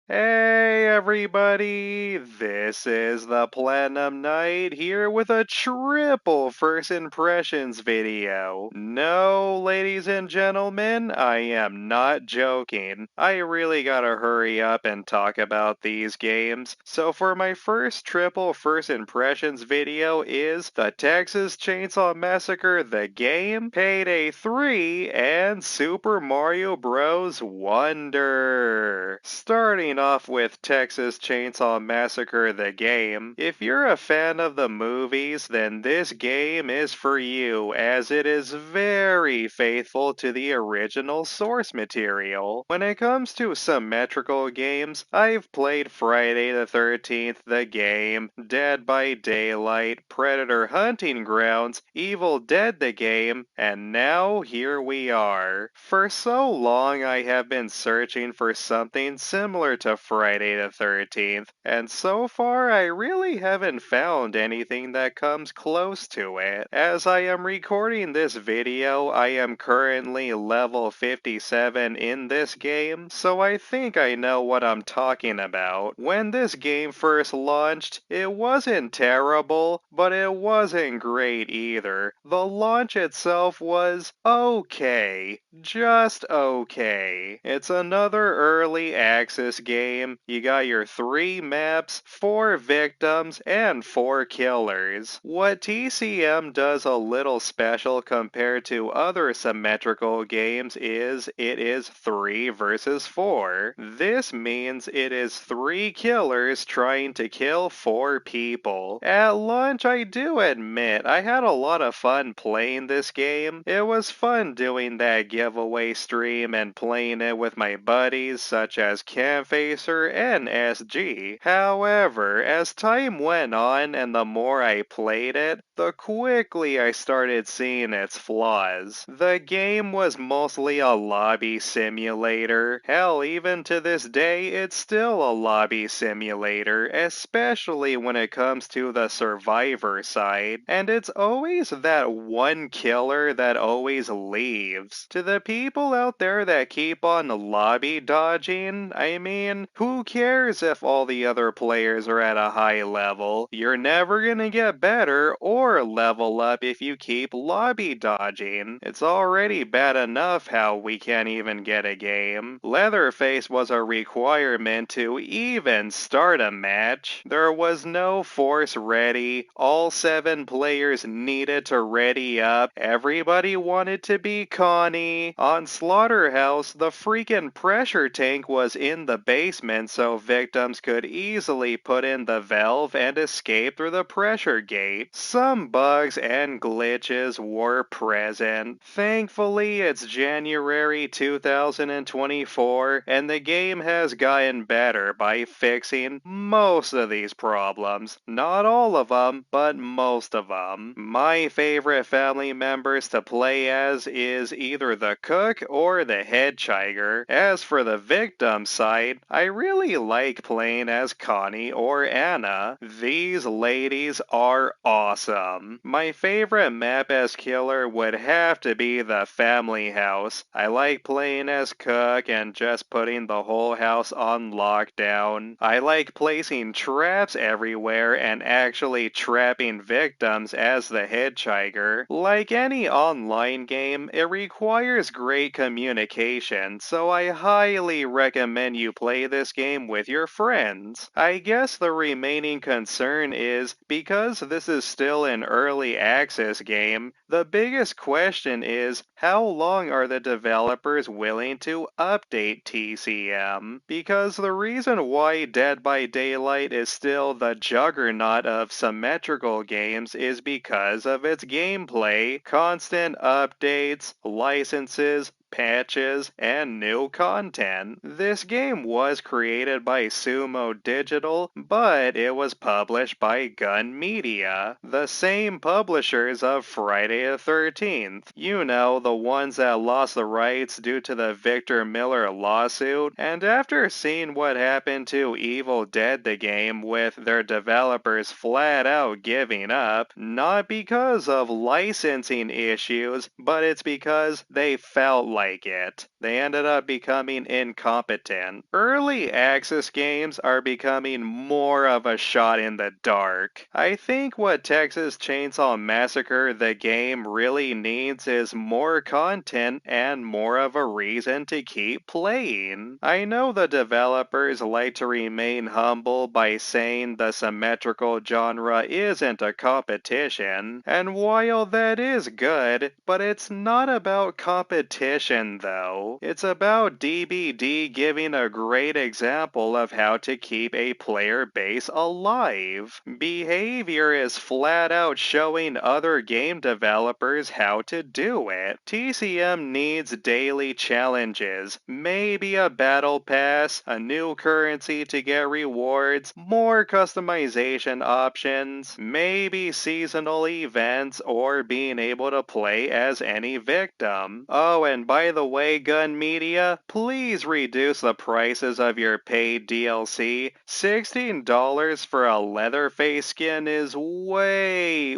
Hey everybody, this is the Platinum Knight here with a triple first impressions video. No, ladies and gentlemen, I am not joking. I really gotta hurry up and talk about these games. So for my first triple first impressions video is the Texas Chainsaw Massacre the game, Payday 3, and Super Mario Bros. Wonder. Starting off with Texas Chainsaw Massacre the game, if you're a fan of the movies, then this game is for you, as it is very faithful to the original source material. When it comes to symmetrical games, I've played Friday the 13th the game, Dead by Daylight, Predator Hunting Grounds, Evil Dead the game, and now here we are. For so long I have been searching for something similar to Friday the 13th, and so far I really haven't found anything that comes close to it. As I am recording this video, I am currently level 57 in this game, so I think I know what I'm talking about. When this game first launched, it wasn't terrible, but it wasn't great either. The launch itself was okay. Just okay. It's another early access game. You got your 3 maps, 4 victims, and 4 killers. What TCM does a little special compared to other symmetrical games is it is 3 versus 4. This means it is 3 killers trying to kill 4 people. At launch, I do admit I had a lot of fun playing this game. It was fun doing that giveaway stream and playing it with my buddies such as Camfacer and SG. However, as time went on and the more I played it, the quickly I started seeing its flaws. The game was mostly a lobby simulator. Hell, even to this day, it's still a lobby simulator, especially when it comes to the survivor side. And it's always that one killer that always leaves. To the people out there that keep on lobby dodging, I mean, who cares if all the other players are at a high level? You're never gonna get better or level up if you keep lobby dodging. It's already bad enough how we can't even get a game. Leatherface was a requirement to even start a match. There was no force ready. All 7 players needed to ready up. Everybody wanted to be Connie. On Slaughterhouse, the freaking pressure tank was in the basement so victims could easily put in the valve and escape through the pressure gate. Some bugs and glitches were present. Thankfully, it's January 2024, and the game has gotten better by fixing most of these problems. Not all of them, but most of them. My favorite family members to play as is either the cook or the hitchhiker. As for the victim side, I really like playing as Connie or Anna. These ladies are awesome. My favorite map as killer would have to be the family house. I like playing as cook and just putting the whole house on lockdown. I like placing traps everywhere and actually trapping victims as the hitchhiker. Like any online game, it requires great communication, so I highly recommend you play this game with your friends. I guess the remaining concern is, because this is still an early access game, the biggest question is, how long are the developers willing to update TCM? Because the reason why Dead by Daylight is still the juggernaut of symmetrical games is because of its gameplay, constant updates, licenses, patches, and new content. This game was created by Sumo Digital, but it was published by Gun Media, the same publishers of Friday the 13th. You know, the ones that lost the rights due to the Victor Miller lawsuit. And after seeing what happened to Evil Dead the game with their developers flat out giving up, not because of licensing issues, but it's because they felt like it. They ended up becoming incompetent. Early access games are becoming more of a shot in the dark. I think what Texas Chainsaw Massacre the game really needs is more content and more of a reason to keep playing. I know the developers like to remain humble by saying the symmetrical genre isn't a competition, and while that is good, but it's not about competition though. It's about DBD giving a great example of how to keep a player base alive. Behavior is flat out showing other game developers how to do it. TCM needs daily challenges, maybe a battle pass, a new currency to get rewards, more customization options, maybe seasonal events, or being able to play as any victim. Oh, and by the way, Gun Media, please reduce the prices of your paid DLC. $16 for a Leatherface skin is way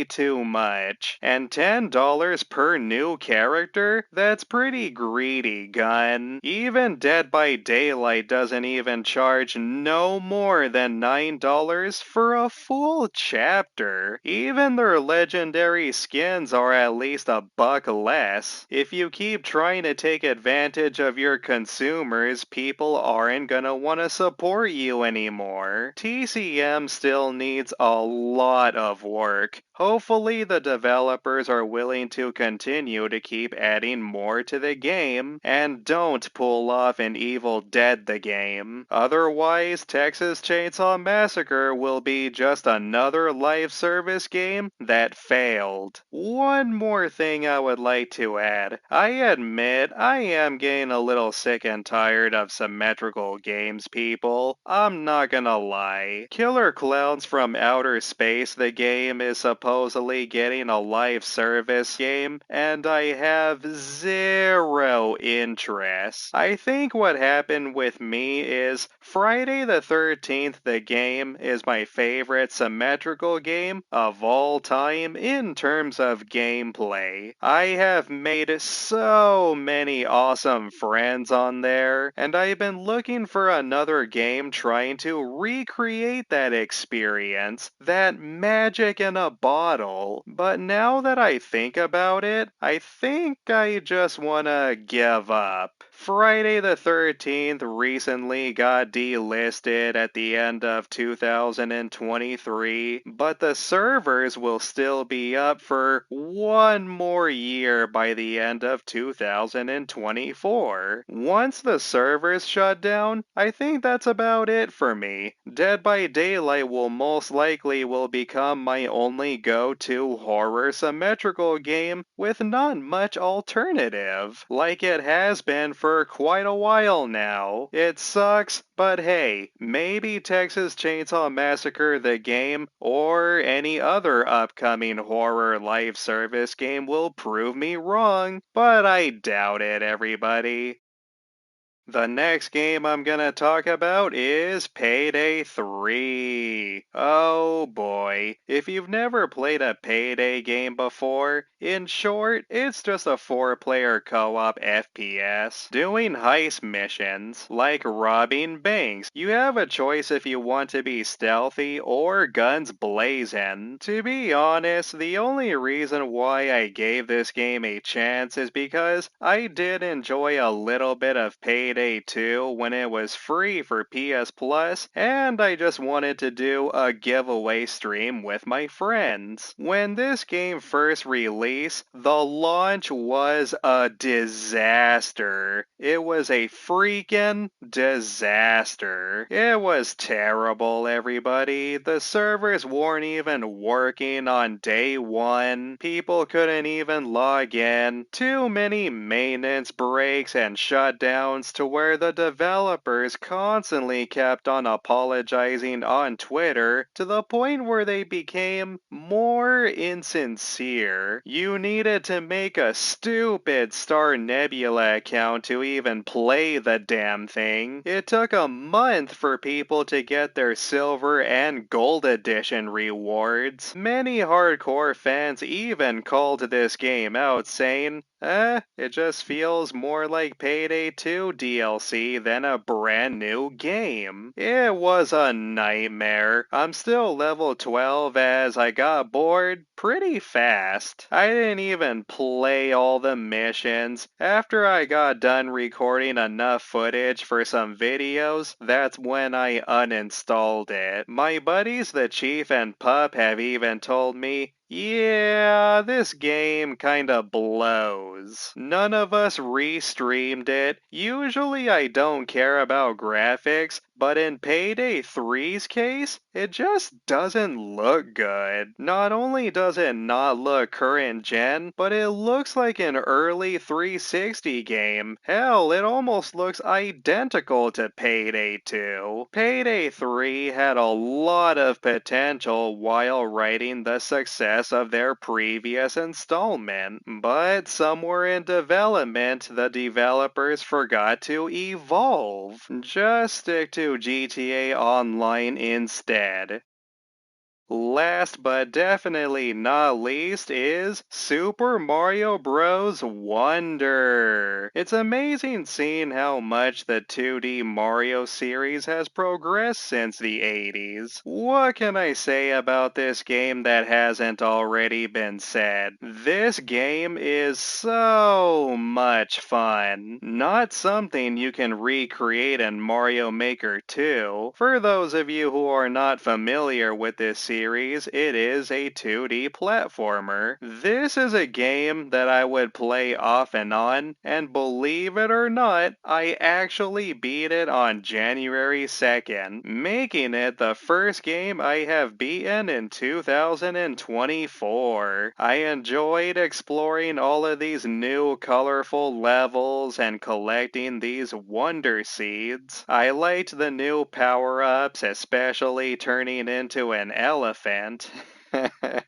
too much. And $10 per new character? That's pretty greedy, Gun. Even Dead by Daylight doesn't even charge no more than $9 for a full chapter. Even their legendary skins are at least a buck less. If you keep trying to take advantage of your consumers, people aren't gonna want to support you anymore. TCM still needs a lot of work. Hopefully the developers are willing to continue to keep adding more to the game and don't pull off an Evil Dead the game. Otherwise, Texas Chainsaw Massacre will be just another live service game that failed. One more thing I would like to add. I admit I am getting a little sick and tired of symmetrical games, people. I'm not gonna lie. Killer Clowns from Outer Space the game is supposedly getting a live service game, and I have zero interest. I think what happened with me is Friday the 13th the game is my favorite symmetrical game of all time in terms of gameplay. I have made so many awesome friends on there, and I've been looking for another game trying to recreate that experience, that magic in a bottle. But now that I think about it, I think I just wanna give up. Friday the 13th recently got delisted at the end of 2023, but the servers will still be up for one more year by the end of 2024. Once the servers shut down, I think that's about it for me. Dead by Daylight will most likely will become my only go-to horror symmetrical game with not much alternative, like it has been for quite a while now. It sucks, but hey, maybe Texas Chainsaw Massacre the game or any other upcoming horror live service game will prove me wrong, but I doubt it, everybody. The next game I'm gonna talk about is Payday 3. Oh boy, if you've never played a Payday game before, in short, it's just a 4-player co-op FPS, doing heist missions, like robbing banks. You have a choice if you want to be stealthy or guns blazing. To be honest, the only reason why I gave this game a chance is because I did enjoy a little bit of Payday 2 when it was free for PS Plus, and I just wanted to do a giveaway stream with my friends. When this game first released, the launch was a disaster. It was a freaking disaster. It was terrible, everybody. The servers weren't even working on day one. People couldn't even log in. Too many maintenance breaks and shutdowns to where the developers constantly kept on apologizing on Twitter to the point where they became more insincere. You needed to make a stupid Star Nebula account to even play the damn thing. It took a month for people to get their silver and gold edition rewards. Many hardcore fans even called this game out saying, It just feels more like Payday 2 DLC than a brand new game. It was a nightmare. I'm still level 12 as I got bored pretty fast. I didn't even play all the missions. After I got done recording enough footage for some videos, that's when I uninstalled it. My buddies, the Chief and Pup, have even told me, yeah, this game kinda blows. None of us restreamed it. Usually I don't care about graphics, but in Payday 3's case, it just doesn't look good. Not only does it not look current gen, but it looks like an early 360 game. Hell, it almost looks identical to Payday 2. Payday 3 had a lot of potential while writing the success of their previous installment, but somewhere in development, the developers forgot to evolve. Just stick to GTA Online instead. Last but definitely not least is Super Mario Bros. Wonder. It's amazing seeing how much the 2D Mario series has progressed since the 80s. What can I say about this game that hasn't already been said? This game is so much fun. Not something you can recreate in Mario Maker 2. For those of you who are not familiar with this series, it is a 2D platformer. This is a game that I would play off and on, and believe it or not, I actually beat it on January 2nd, making it the first game I have beaten in 2024. I enjoyed exploring all of these new colorful levels and collecting these wonder seeds. I liked the new power-ups, especially turning into an elephant.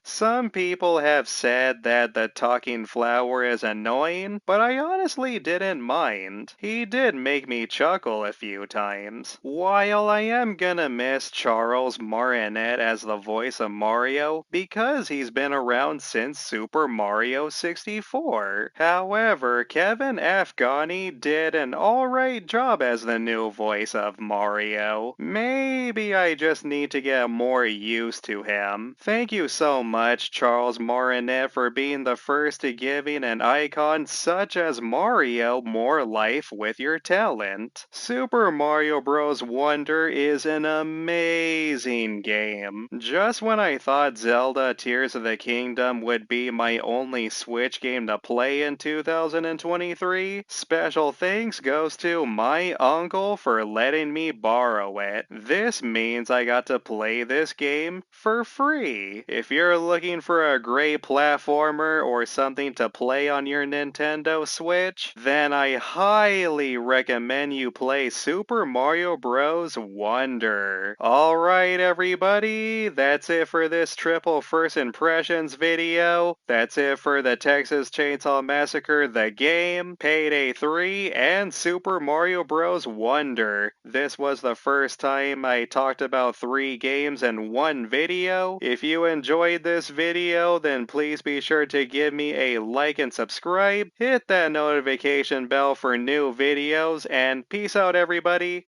Some people have said that the talking flower is annoying, but I honestly didn't mind. He did make me chuckle a few times. While I am gonna miss Charles Martinet as the voice of Mario because he's been around since Super Mario 64. However, Kevin Afghani did an alright job as the new voice of Mario. Maybe I just need to get more used to him. Thank you so much, Charles Martinet, for being the first to giving an icon such as Mario more life with your talent. Super Mario Bros. Wonder is an amazing game. Just when I thought Zelda Tears of the Kingdom would be my only Switch game to play in 2023, special thanks goes to my uncle for letting me borrow it. This means I got to play this game for free. If you're looking for a great platformer or something to play on your Nintendo Switch, then I highly recommend you play Super Mario Bros. Wonder. Alright everybody, that's it for this triple first impressions video. That's it for the Texas Chainsaw Massacre the game, Payday 3, and Super Mario Bros. Wonder. This was the first time I talked about 3 games in one video. If you enjoyed this video, then please be sure to give me a like and subscribe. Hit that notification bell for new videos, and peace out everybody.